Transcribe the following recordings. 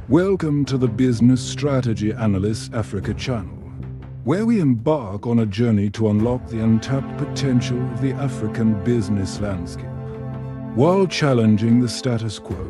Welcome to the Business Strategy Analyst Africa channel, where we embark on a journey to unlock the untapped potential of the African business landscape, while challenging the status quo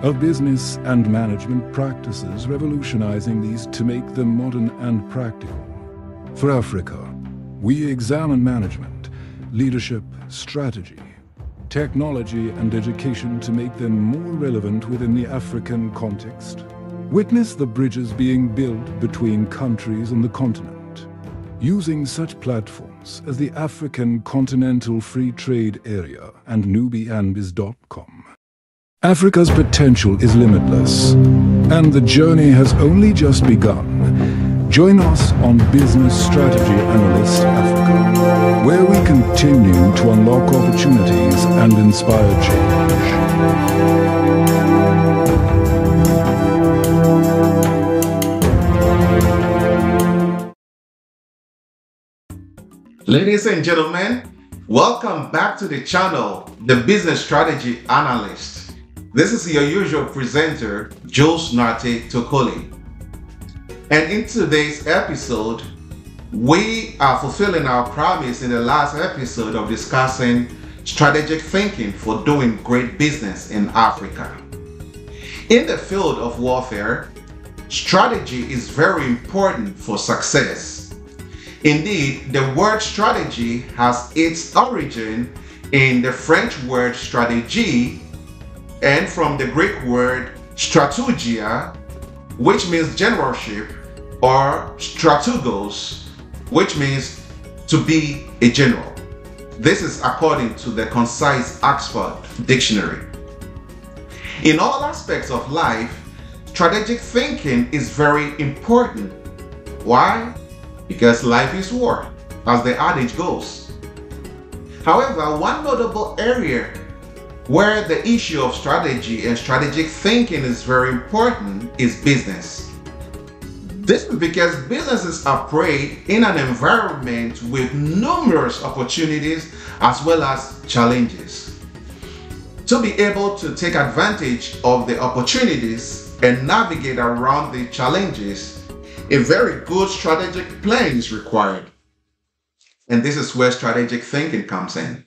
of business and management practices, revolutionizing these to make them modern and practical. For Africa, we examine management, leadership, strategy, technology and education to make them more relevant within the African context. Witness the bridges being built between countries on the continent, using such platforms as the African Continental Free Trade Area and nubianbiz.com. Africa's potential is limitless, and the journey has only just begun. Join us on Business Strategy Analyst Africa, where we continue to unlock opportunities and inspire change. Ladies and gentlemen, welcome back to the channel, the Business Strategy Analyst. This is your usual presenter, Jules Nartey-Tokoli. And in today's episode, we are fulfilling our promise in the last episode of discussing strategic thinking for doing great business in Africa. In the field of warfare, strategy is very important for success. Indeed, the word strategy has its origin in the French word stratégie and from the Greek word strategia, which means generalship, or strategos, which means to be a general. This is according to the concise Oxford Dictionary. In all aspects of life, strategic thinking is very important. Why? Because life is war, as the adage goes. However, one notable area where the issue of strategy and strategic thinking is very important is business. This is because businesses operate in an environment with numerous opportunities as well as challenges. To be able to take advantage of the opportunities and navigate around the challenges, a very good strategic plan is required. And this is where strategic thinking comes in.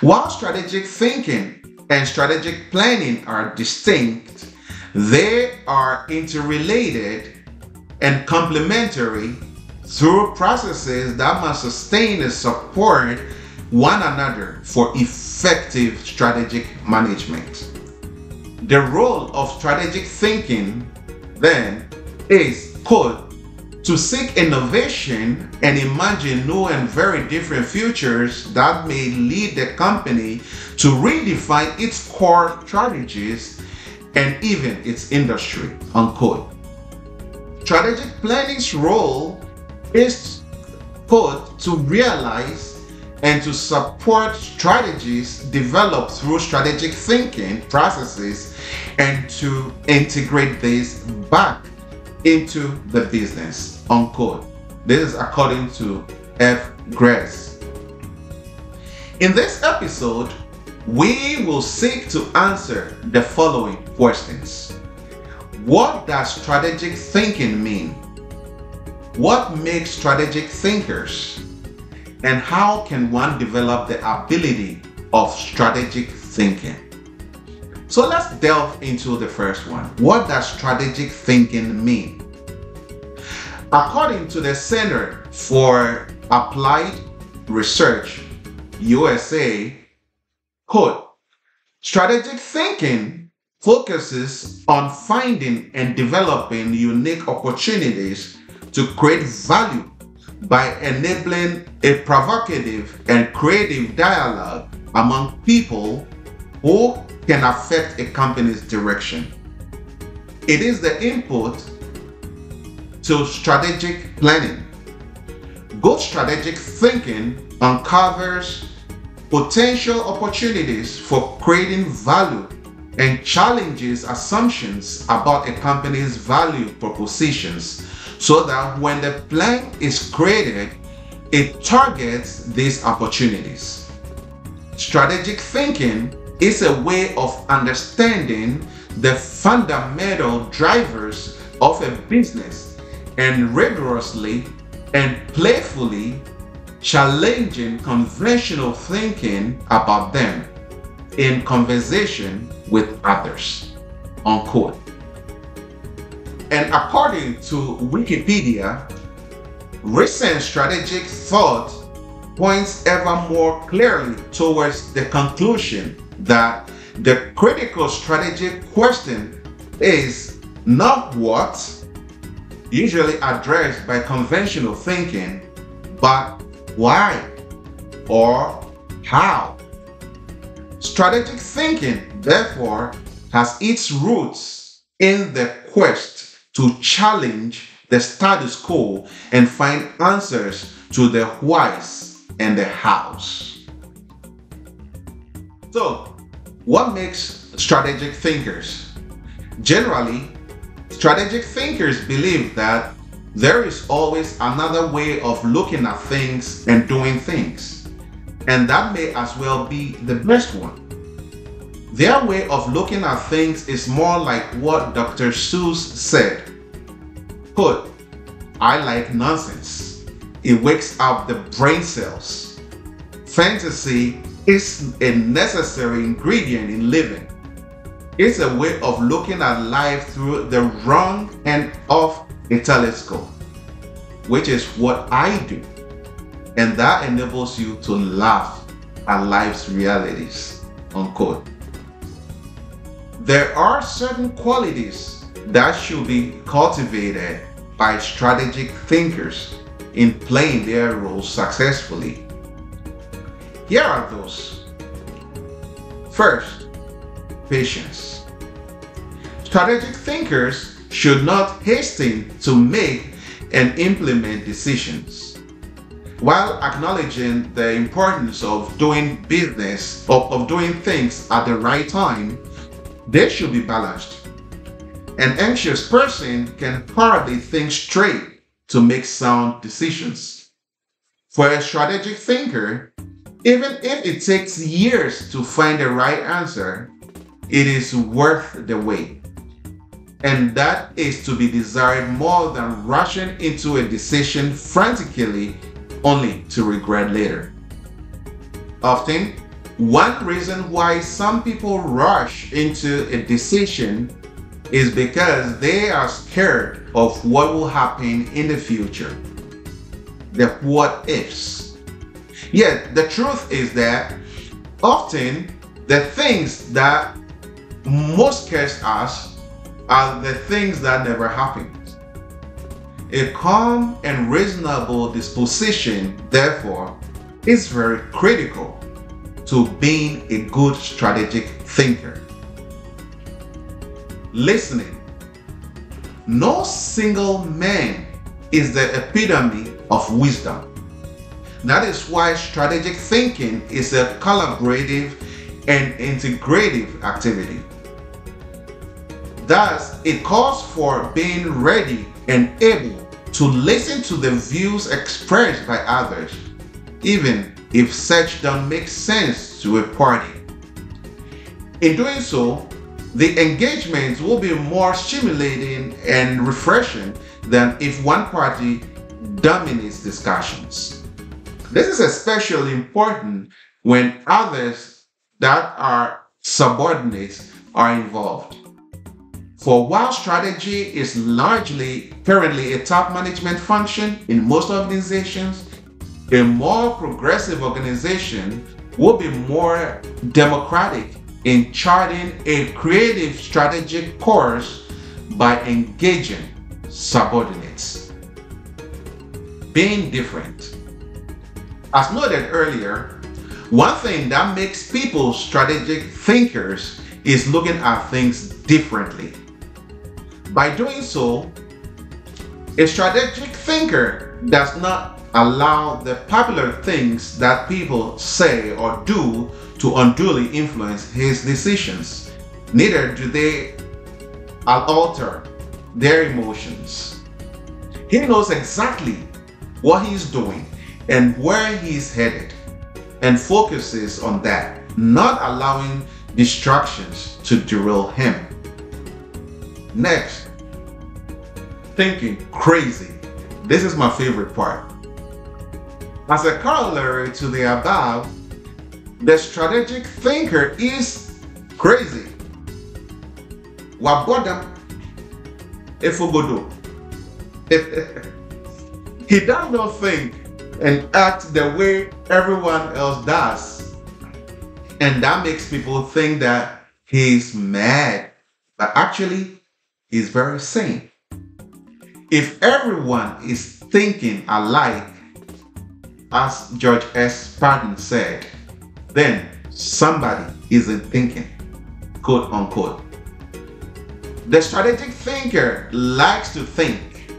While strategic thinking and strategic planning are distinct, they are interrelated and complementary through processes that must sustain and support one another for effective strategic management. The role of strategic thinking then is, quote, to seek innovation and imagine new and very different futures that may lead the company to redefine its core strategies and even its industry, unquote. Strategic planning's role is, quote, to realize and to support strategies developed through strategic thinking processes and to integrate these back into the business, unquote. This is according to F. Gress. In this episode, we will seek to answer the following questions. What does strategic thinking mean? What makes strategic thinkers? And how can one develop the ability of strategic thinking? So let's delve into the first one. What does strategic thinking mean? According to the Center for Applied Research, USA, quote, strategic thinking focuses on finding and developing unique opportunities to create value by enabling a provocative and creative dialogue among people who can affect a company's direction. It is the input to strategic planning. Good strategic thinking uncovers potential opportunities for creating value and challenges assumptions about a company's value propositions so that when the plan is created, it targets these opportunities. Strategic thinking is a way of understanding the fundamental drivers of a business and rigorously and playfully challenging conventional thinking about them in conversation with others, unquote. And according to Wikipedia, recent strategic thought points ever more clearly towards the conclusion that the critical strategic question is not what, usually addressed by conventional thinking, but why or how. Strategic thinking, therefore, has its roots in the quest to challenge the status quo and find answers to the whys and the hows. So, what makes strategic thinkers? Generally, strategic thinkers believe that there is always another way of looking at things and doing things, and that may as well be the best one. Their way of looking at things is more like what Dr. Seuss said, quote, "I like nonsense. It wakes up the brain cells. Fantasy is a necessary ingredient in living. It's a way of looking at life through the wrong end of a telescope, which is what I do. And that enables you to laugh at life's realities," unquote. There are certain qualities that should be cultivated by strategic thinkers in playing their roles successfully. Here are those. First, patience. Strategic thinkers should not hasten to make and implement decisions. While acknowledging the importance of doing business, of doing things at the right time, they should be balanced. An anxious person can hardly think straight to make sound decisions. For a strategic thinker, even if it takes years to find the right answer, it is worth the wait. And that is to be desired more than rushing into a decision frantically only to regret later. Often, one reason why some people rush into a decision is because they are scared of what will happen in the future. The what ifs. Yet, the truth is that often the things that most scares us are the things that never happened. A calm and reasonable disposition, therefore, is very critical to being a good strategic thinker. Listening. No single man is the epitome of wisdom. That is why strategic thinking is a collaborative and integrative activity. Thus, it calls for being ready and able to listen to the views expressed by others, even if such don't make sense to a party. In doing so, the engagement will be more stimulating and refreshing than if one party dominates discussions. This is especially important when others that are subordinates are involved. For while strategy is largely currently a top management function in most organizations, a more progressive organization will be more democratic in charting a creative strategic course by engaging subordinates. Being different. As noted earlier, one thing that makes people strategic thinkers is looking at things differently. By doing so, a strategic thinker does not allow the popular things that people say or do to unduly influence his decisions. Neither do they alter their emotions. He knows exactly what he's doing and where he's headed and focuses on that, not allowing distractions to derail him. Next, thinking crazy. This is my favorite part. As a corollary to the above, the strategic thinker is crazy. Wabodam efogodo. He does not think and act the way everyone else does. And that makes people think that he's mad. But actually, he's very sane. If everyone is thinking alike, as George S. Patton said, then somebody isn't thinking, quote unquote. The strategic thinker likes to think,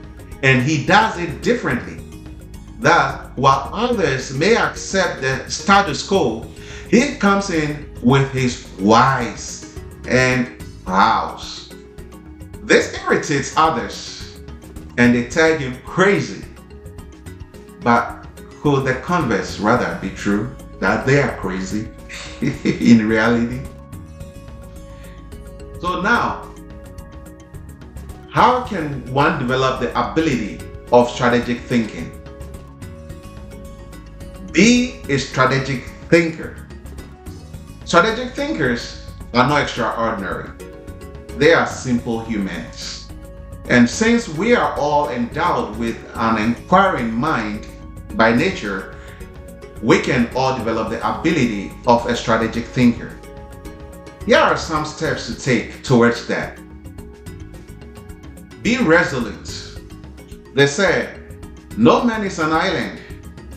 and he does it differently. That while others may accept the status quo, he comes in with his whys and hows. This irritates others, and they tag him crazy. But could the converse rather be true, that they are crazy in reality? So now, how can one develop the ability of strategic thinking? Be a strategic thinker. Strategic thinkers are not extraordinary. They are simple humans. And since we are all endowed with an inquiring mind by nature, we can all develop the ability of a strategic thinker. Here are some steps to take towards that. Be resolute. They say, no man is an island.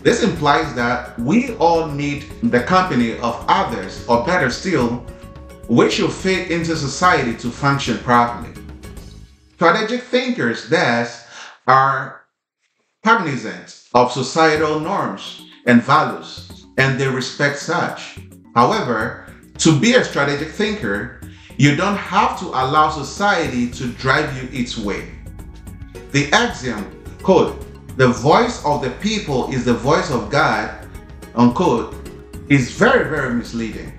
This implies that we all need the company of others, or better still, we should fit into society to function properly. Strategic thinkers, thus, are cognizant of societal norms and values, and they respect such. However, to be a strategic thinker, you don't have to allow society to drive you its way. The axiom, quote, the voice of the people is the voice of God, unquote, is very, very misleading.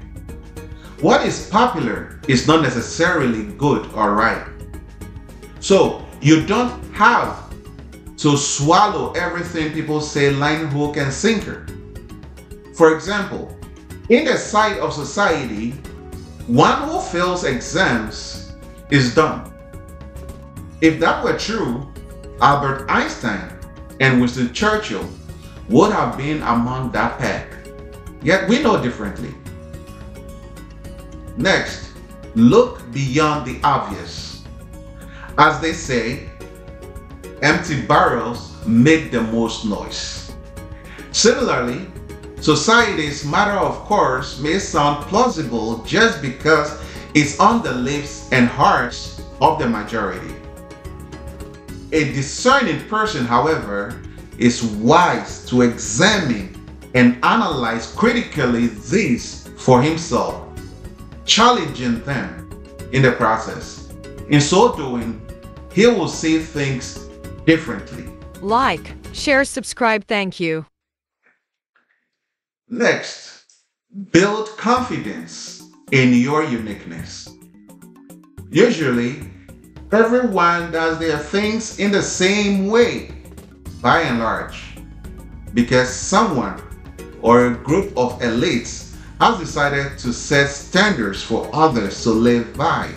What is popular is not necessarily good or right. So you don't have to swallow everything people say line, hook, and sinker. For example, in the sight of society, one who fails exams is dumb. If that were true, Albert Einstein and Winston Churchill would have been among that pack. Yet we know differently. Next, look beyond the obvious. As they say, empty barrels make the most noise. Similarly, society's matter of course may sound plausible just because it's on the lips and hearts of the majority. A discerning person, however, is wise to examine and analyze critically these for himself, challenging them in the process. In so doing, he will see things differently. Like, share, subscribe, thank you. Next, build confidence in your uniqueness. Usually, everyone does their things in the same way, by and large, because someone or a group of elites has decided to set standards for others to live by.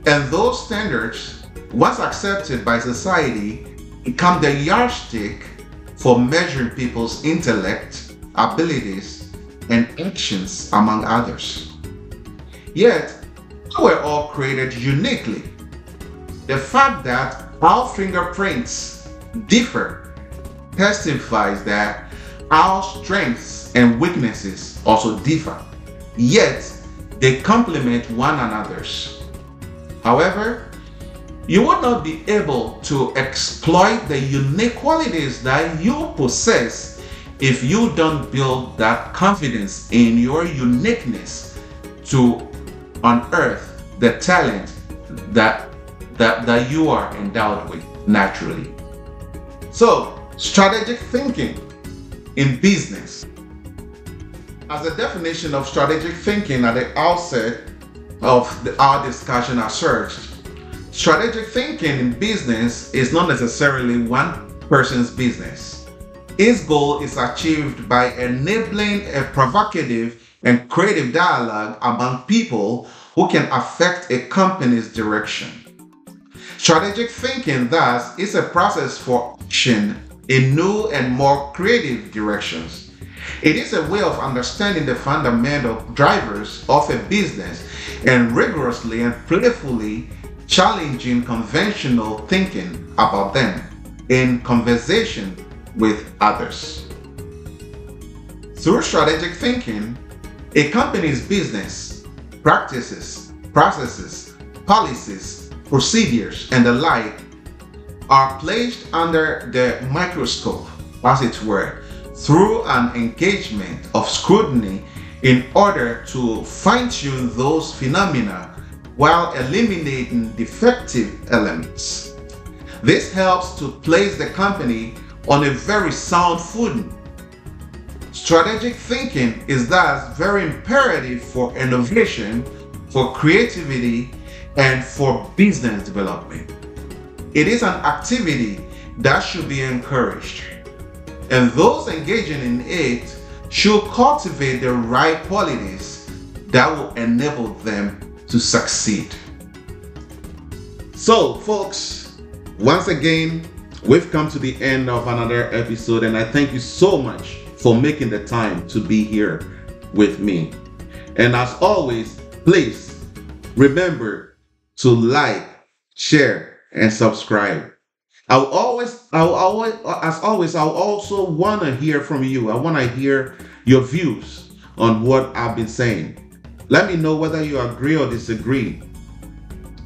And those standards, once accepted by society, become the yardstick for measuring people's intellect, abilities, and actions, among others. Yet, we were all created uniquely. The fact that our fingerprints differ testifies that our strengths and weaknesses also differ, yet they complement one another's. However, you will not be able to exploit the unique qualities that you possess if you don't build that confidence in your uniqueness to unearth the talent that you are endowed with naturally. So, strategic thinking in business. As a definition of strategic thinking at the outset of our discussion asserts, Strategic thinking in business is not necessarily one person's business. Its goal is achieved by enabling a provocative and creative dialogue among people who can affect a company's direction. Strategic thinking, thus, is a process for action in new and more creative directions. It is a way of understanding the fundamental drivers of a business and rigorously and playfully challenging conventional thinking about them in conversation with others. Through strategic thinking, a company's business, practices, processes, policies, procedures, and the like are placed under the microscope, as it were, through an engagement of scrutiny in order to fine-tune those phenomena while eliminating defective elements. This helps to place the company on a very sound footing. Strategic thinking is thus very imperative for innovation, for creativity, and for business development. It is an activity that should be encouraged, and those engaging in it should cultivate the right qualities that will enable them to succeed. So, folks, once again, we've come to the end of another episode, and I thank you so much for making the time to be here with me. And as always, please remember to like, share, and subscribe. I'll also want to hear from you. I want to hear your views on what I've been saying. Let me know whether you agree or disagree.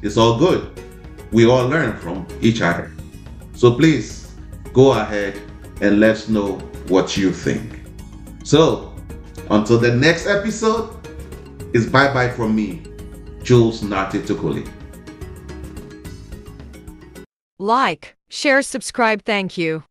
It's all good. We all learn from each other. So please go ahead and let us know what you think. So until the next episode, it's bye-bye from me, Jules Nartey-Tokoli. Like, share, subscribe, thank you.